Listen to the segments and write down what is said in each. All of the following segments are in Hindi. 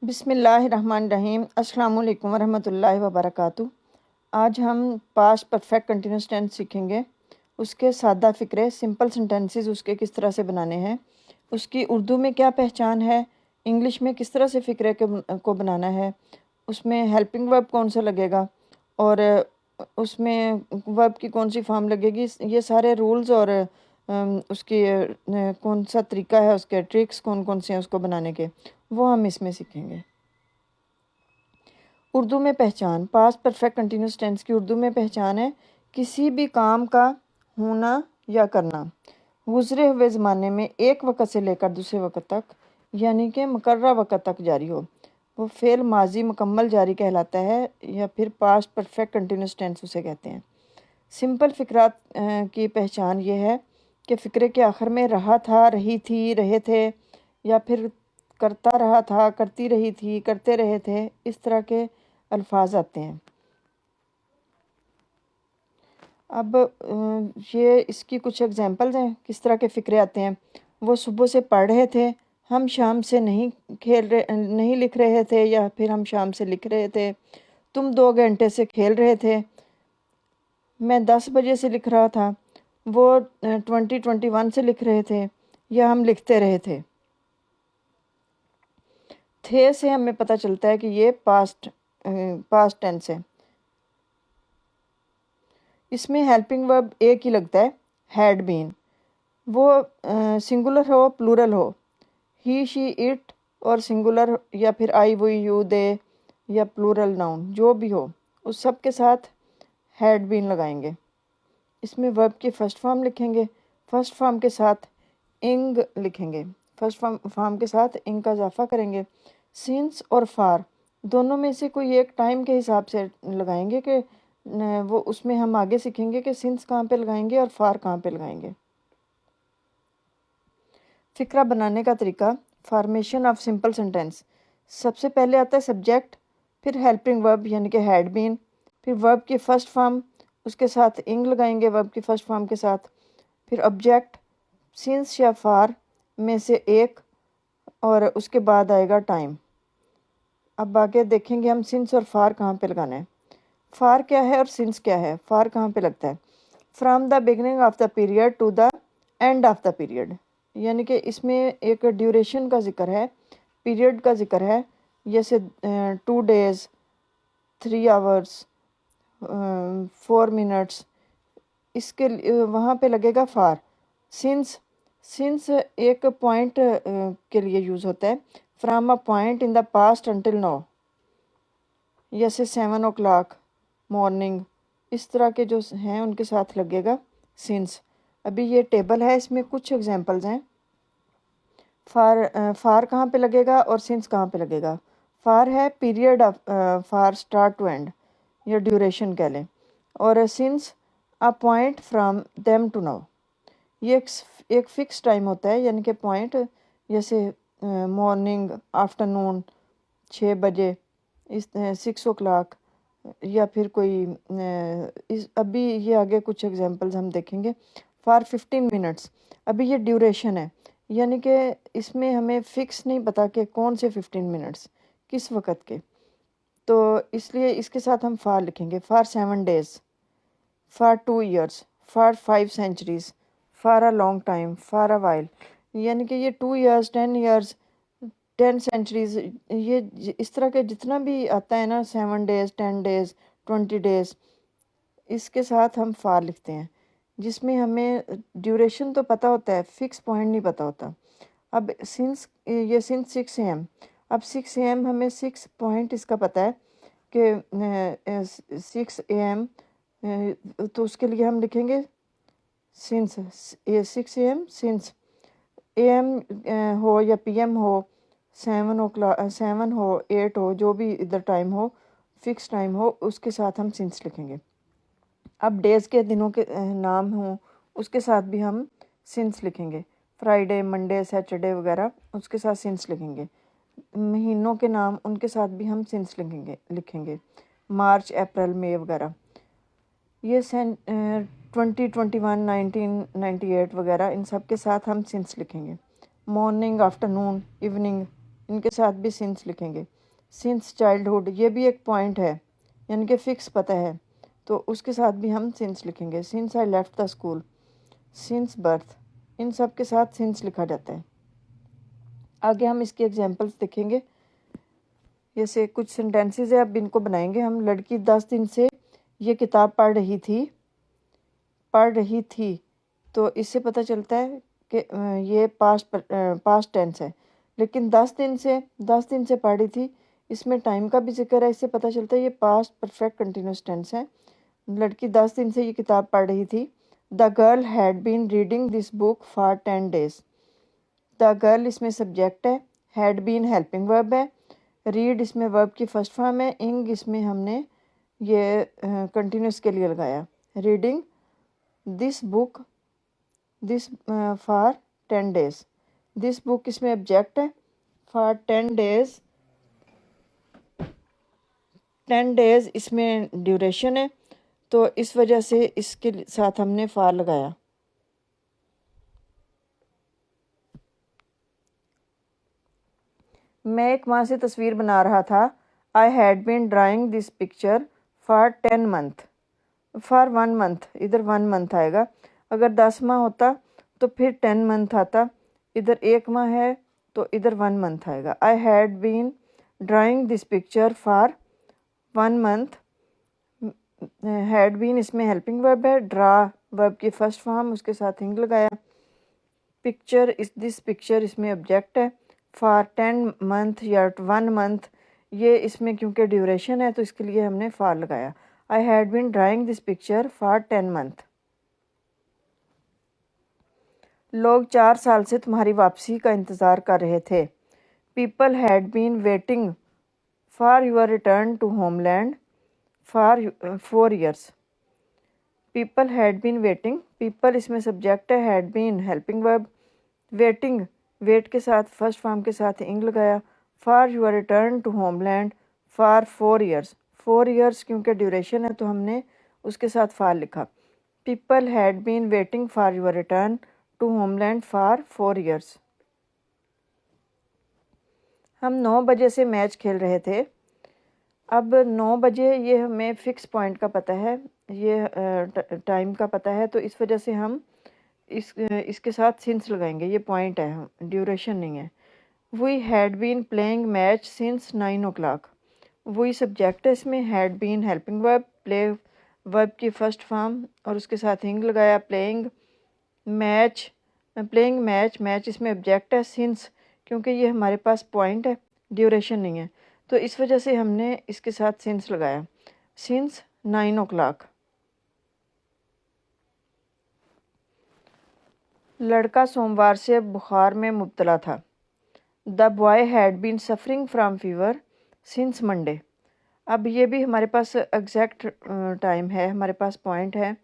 बिस्मिल्लाहिर्रहमानिर्रहीम। अस्सलाम वालेकुम वरहमतुल्लाहि वबरकातुहू। आज हम पास्ट परफेक्ट कंटिन्यूस टेंस सीखेंगे। उसके सादा फ़िक्रे सिंपल सेंटेंसेस उसके किस तरह से बनाने हैं, उसकी उर्दू में क्या पहचान है, इंग्लिश में किस तरह से फ़िक्रे को बनाना है, उसमें हेल्पिंग वर्ब कौन सा लगेगा और उसमें वर्ब की कौन सी फॉर्म लगेगी, ये सारे रूल्स और उसकी कौन सा तरीका है, उसके ट्रिक्स कौन कौन से हैं उसको बनाने के, वो हम इसमें सीखेंगे। उर्दू में पहचान। पास्ट परफेक्ट कंटिन्यूस टेंस की उर्दू में पहचान है किसी भी काम का होना या करना गुजरे हुए ज़माने में एक वक़्त से लेकर दूसरे वक़्त तक, यानी कि मुकर्रर वक़्त तक जारी हो, वो फ़ेल माजी मुकम्मल जारी कहलाता है, या फिर पास्ट परफेक्ट कंटिन्यूस टेंस उसे कहते हैं। सिंपल फ़िक्रात की पहचान ये है कि फ़िक्रे के आखिर में रहा था, रही थी, रहे थे, या फिर करता रहा था, करती रही थी, करते रहे थे, इस तरह के अल्फाज आते हैं। अब ये इसकी कुछ एग्जांपल्स हैं किस तरह के फ़िक्रे आते हैं। वो सुबह से पढ़ रहे थे, हम शाम से नहीं लिख रहे थे, या फिर हम शाम से लिख रहे थे। तुम 2 घंटे से खेल रहे थे, मैं 10 बजे से लिख रहा था, वो 2021 से लिख रहे थे, या हम लिखते रहे थे। से हमें पता चलता है कि ये पास्ट टेंस है। इसमें हेल्पिंग वर्ब एक ही लगता है, हैड बीन। वो सिंगुलर हो प्लूरल हो, ही शी इट, और सिंगुलर या फिर आई वो यू दे, या प्लूरल नाउन जो भी हो, उस सब के साथ हैड बीन लगाएंगे। इसमें वर्ब की फर्स्ट फॉर्म लिखेंगे, फर्स्ट फॉर्म के साथ इंग लिखेंगे, फर्स्ट फॉर्म के साथ इंग का इजाफा करेंगे। सिंस और फार दोनों में से कोई एक टाइम के हिसाब से लगाएंगे कि वो उसमें हम आगे सीखेंगे कि सिंस कहाँ पे लगाएंगे और फार कहाँ पे लगाएंगे। फ़िक्रा बनाने का तरीका। Formation of simple sentence. सबसे पहले आता है सब्जेक्ट, फिर हेल्पिंग वर्ब यानी कि हैड बीन, फिर वर्ब की फर्स्ट फॉर्म, उसके साथ इंग लगाएंगे वर्ब की फर्स्ट फॉर्म के साथ, फिर ऑब्जेक्ट सिंस या फार में से एक, और उसके बाद आएगा टाइम। अब आगे देखेंगे हम सिंस और फार कहाँ पे लगाना है। फार क्या है और सिंस क्या है। फार कहाँ पे लगता है, from the beginning of the period to the end of the period, यानी कि इसमें एक ड्यूरेशन का जिक्र है, पीरियड का जिक्र है, जैसे 2 days, 3 hours, 4 minutes, इसके वहाँ पे लगेगा फार। सिंस सिंस एक पॉइंट के लिए यूज़ होता है, from a point in the past until now, जैसे 7 o'clock मॉर्निंग, इस तरह के जो हैं उनके साथ लगेगा सिंस। अभी ये टेबल है, इसमें कुछ एग्जांपल्स हैं। फार कहाँ पे लगेगा और सिंस कहाँ पे लगेगा। फार है period of, for start to end, या ड्यूरेशन कह लें, और since a point from them to now, ये एक फ़िक्स टाइम होता है, यानी कि पॉइंट, जैसे मॉर्निंग, आफ्टरनून 6 बजे, इस 6 o'clock, या फिर कोई इस अभी ये आगे कुछ एग्जांपल्स हम देखेंगे। फॉर 15 मिनट्स, अभी ये ड्यूरेशन है, यानी कि इसमें हमें फ़िक्स नहीं पता कि कौन से 15 मिनट्स किस वक़्त के, तो इसलिए इसके साथ हम फार लिखेंगे। For 7 days, for 2 years, for 5 centuries, for a long time, for a while, यानी कि ये 2 years, 10 years, 10 centuries, ये इस तरह के जितना भी आता है ना, 7 days, 10 days, 20 days, इसके साथ हम फार लिखते हैं, जिसमें हमें ड्यूरेशन तो पता होता है, फ़िक्स पॉइंट नहीं पता होता। अब सिंस ये सिंस 6 AM, अब 6 AM हमें 6 पॉइंट इसका पता है कि 6 AM, तो उसके लिए हम लिखेंगे सिंस, ये 6 AM सिंस, AM हो या PM हो, 7 हो, 8 हो, जो भी इधर टाइम हो, फिक्स टाइम हो, उसके साथ हम सिंस लिखेंगे। अब डेज़ के दिनों के नाम हों, उसके साथ भी हम सिंस लिखेंगे। फ्राइडे, मंडे, सैटरडे वगैरह, उसके साथ सिंस लिखेंगे। महीनों के नाम, उनके साथ भी हम सिंस लिखेंगे, मार्च, अप्रैल, मई वगैरह। ये 2021, 1998 वगैरह, इन सब के साथ हम सिंस लिखेंगे। मॉर्निंग, आफ्टरनून, इवनिंग, इनके साथ भी सिंस लिखेंगे। सिंस चाइल्डहुड, ये भी एक पॉइंट है, यानी कि फिक्स पता है, तो उसके साथ भी हम सिंस लिखेंगे। Since I left the school, since birth, इन सब के साथ सिंस लिखा जाता है। आगे हम इसके एग्जांपल्स देखेंगे। जैसे कुछ सेंटेंसेस है, अब इनको बनाएंगे हम। लड़की 10 दिन से ये किताब पढ़ रही थी, तो इससे पता चलता है कि ये पास्ट टेंस है। लेकिन 10 दिन से पढ़ रही थी, इसमें टाइम का भी जिक्र है, इससे पता चलता है ये पास्ट परफेक्ट कंटिन्यूस टेंस है। लड़की 10 दिन से ये किताब पढ़ रही थी। The girl had been reading this book for 10 days. The girl इसमें सब्जेक्ट है, हैड बीन हेल्पिंग वर्ब है, रीड इसमें वर्ब की फर्स्ट फॉर्म है, इंग इसमें हमने ये कंटिन्यूस के लिए लगाया। Reading this book this for 10 days. This book इसमें ऑब्जेक्ट है, फॉर 10 डेज इसमें ड्यूरेशन है, तो इस वजह से इसके साथ हमने फॉर लगाया। मैं एक माह से तस्वीर बना रहा था। I had been drawing this picture for 10 month. For 1 month, इधर 1 मंथ आएगा। अगर 10 माह होता तो फिर 10 मंथ आता। इधर 1 माह है तो इधर 1 मंथ आएगा। I had been drawing this picture for 1 month. Had been इसमें हेल्पिंग वर्ब है, ड्रा वर्ब की फर्स्ट फॉर्म, उसके साथ इंग लगाया। पिक्चर दिस पिक्चर इसमें ऑब्जेक्ट है, फॉर 10 मंथ या 1 मंथ, ये इसमें क्योंकि ड्यूरेशन है तो इसके लिए हमने फॉर लगाया। I had been drawing this picture for 10 month. लोग 4 साल से तुम्हारी वापसी का इंतज़ार कर रहे थे। People had been waiting for your return to homeland for 4 years। People had been waiting, people इसमें सब्जेक्ट है, had been helping verb, waiting wait के साथ फर्स्ट फॉर्म के साथ इंग लगाया। For your return to homeland for 4 years। 4 years क्योंकि ड्यूरेशन है तो हमने उसके साथ फॉर लिखा। People had been waiting for your return to homeland for 4 years। हम 9 बजे से मैच खेल रहे थे। अब 9 बजे ये हमें फ़िक्स पॉइंट का पता है, ये टाइम का पता है, तो इस वजह से हम इसके साथ सिंस लगाएंगे। ये पॉइंट है, ड्यूरेशन नहीं है। We had been playing match since 9 o'clock। वही सब्जेक्ट है, इसमें had been helping verb, play verb की फर्स्ट फॉर्म और उसके साथ इंग लगाया। मैच प्लेइंग मैच इसमें ऑब्जेक्ट है, सिंस क्योंकि ये हमारे पास पॉइंट है, ड्यूरेशन नहीं है, तो इस वजह से हमने इसके साथ सिंस लगाया। Since 9 o'clock। लड़का सोमवार से बुखार में मुब्तला था। The boy had been suffering from fever since Monday. अब ये भी हमारे पास एग्जैक्ट टाइम है, हमारे पास पॉइंट है,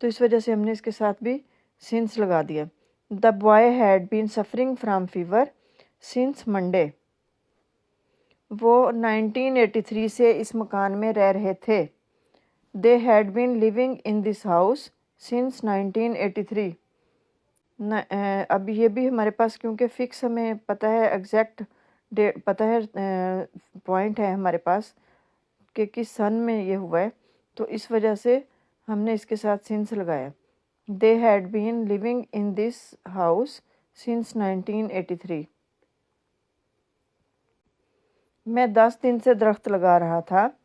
तो इस वजह से हमने इसके साथ भी सिंस लगा दिया। The boy had been suffering from fever since Monday. वो 1983 से इस मकान में रह रहे थे। They had been living in this house since 1983। अब ये भी हमारे पास क्योंकि फ़िक्स हमें पता है, एग्जैक्ट डेट पता है, पॉइंट है हमारे पास कि किस सन में ये हुआ है, तो इस वजह से हमने इसके साथ सिंस लगाया। They had been living in this house since 1983। मैं 10 दिन से दरख्त लगा रहा था।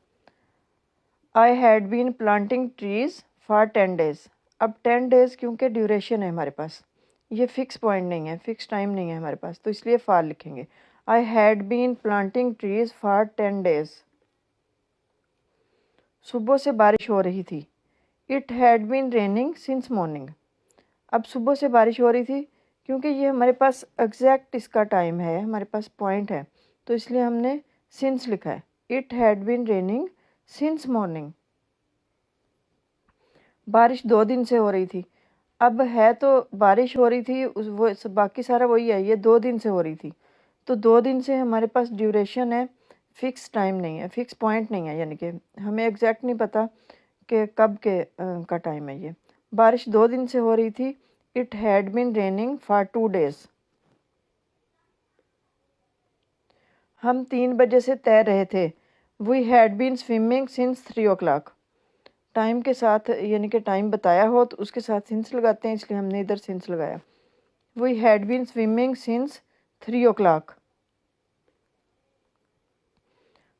I had been planting trees for 10 days। अब 10 days क्योंकि ड्यूरेशन है हमारे पास, ये फ़िक्स पॉइंट नहीं है, फ़िक्स टाइम नहीं है हमारे पास, तो इसलिए फॉर लिखेंगे। I had been planting trees for 10 days। सुबह से बारिश हो रही थी। It had been raining since morning. अब सुबह से बारिश हो रही थी क्योंकि ये हमारे पास एग्जैक्ट इसका टाइम है, हमारे पास पॉइंट है, तो इसलिए हमने सिंस लिखा है। It had been raining since morning. बारिश 2 दिन से हो रही थी। अब है तो बारिश हो रही थी, वो बाकी सारा वही है, ये 2 दिन से हो रही थी, तो 2 दिन से हमारे पास ड्यूरेशन है, फ़िक्स टाइम नहीं है, फ़िक्स पॉइंट नहीं है, यानी कि हमें एग्जैक्ट नहीं पता कि कब के का टाइम है ये। बारिश 2 दिन से हो रही थी। It had been raining for 2 days। हम 3 बजे से तैर रहे थे। We had been swimming since 3 o'clock। Time के साथ यानी कि टाइम बताया हो तो उसके साथ सिंस लगाते हैं, इसलिए हमने इधर सिंस लगाया। We had been swimming since 3 o'clock।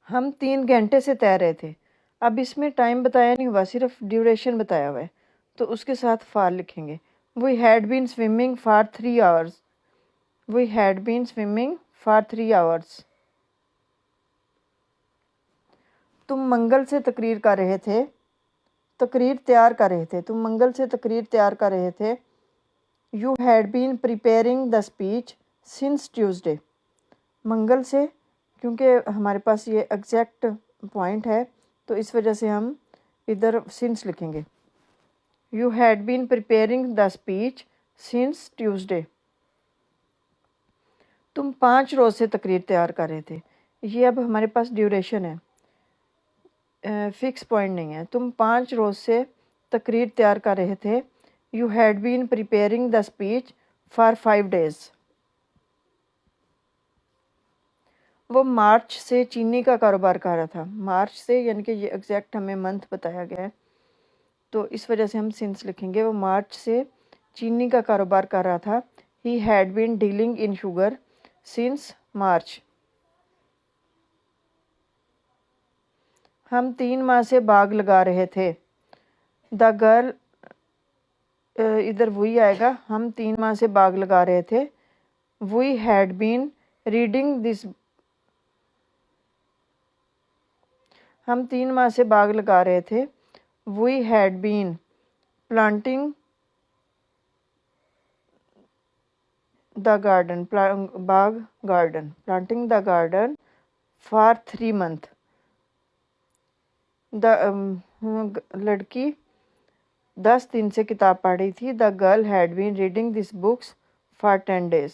हम 3 घंटे से तैर रहे थे। अब इसमें टाइम बताया नहीं हुआ, सिर्फ ड्यूरेशन बताया हुआ है, तो उसके साथ फार लिखेंगे। We had been swimming for 3 hours। We had been swimming for 3 hours। तुम मंगल से तकरीर कर रहे थे, तकरीर तैयार कर रहे थे, तुम मंगल से तकरीर तैयार कर रहे थे। You had been preparing the speech since Tuesday. मंगल से, क्योंकि हमारे पास ये एग्जैक्ट पॉइंट है तो इस वजह से हम इधर सिंस लिखेंगे। You had been preparing the speech since Tuesday. तुम 5 रोज़ से तकरीर तैयार कर रहे थे। ये अब हमारे पास ड्यूरेशन है, फिक्स पॉइंट नहीं है। तुम 5 रोज़ से तकरीर तैयार कर रहे थे। You had been preparing the speech for 5 days। वो मार्च से चीनी का कारोबार कर रहा था। मार्च से यानी कि ये एग्जैक्ट हमें मंथ बताया गया है, तो इस वजह से हम सिंस लिखेंगे। वो मार्च से चीनी का कारोबार कर रहा था। He had been dealing in sugar since March. हम 3 माह से बाग लगा रहे थे। द गर्ल, इधर वही आएगा। हम 3 माह से बाग लगा रहे थे। We had been reading this. हम 3 माह से बाग लगा रहे थे। We had been planting the garden, बाग garden, planting the garden for 3 months। लड़की 10 दिन से किताब पढ़ रही थी। The girl had been reading this books for 10 days।